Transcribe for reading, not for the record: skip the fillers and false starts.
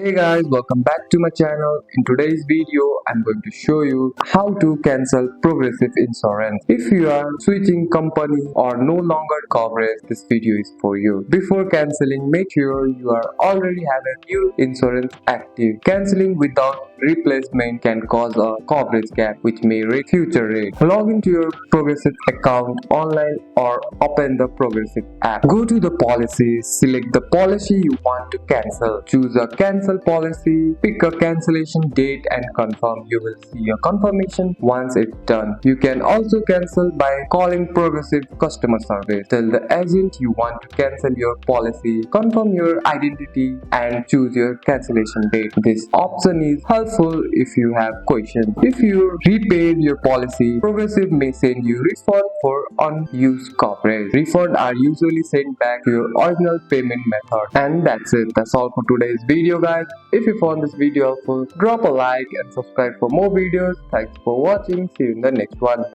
Hey guys, welcome back to my channel. In today's video, I'm going to show you how to cancel progressive insurance. If you are switching company or no longer coverage, this video is for you. Before canceling, make sure you are already have a new insurance active. Canceling without replacement can cause a coverage gap which may raise future rates. Log into your progressive account online or open the progressive app. Go to the policy, select the policy you want to cancel. Choose a cancel policy, pick a cancellation date and confirm. You will see a confirmation once it's done. You can also cancel by calling progressive customer service. Tell the agent you want to cancel your policy, confirm your identity and choose your cancellation date. This option is helpful if you have questions. If you repaid your policy, progressive may send you refund for unused coverage. Refunds are usually sent back to your original payment method. And that's it. That's all for today's video, guys. If you found this video helpful, drop a like and subscribe for more videos. Thanks for watching. See you in the next one.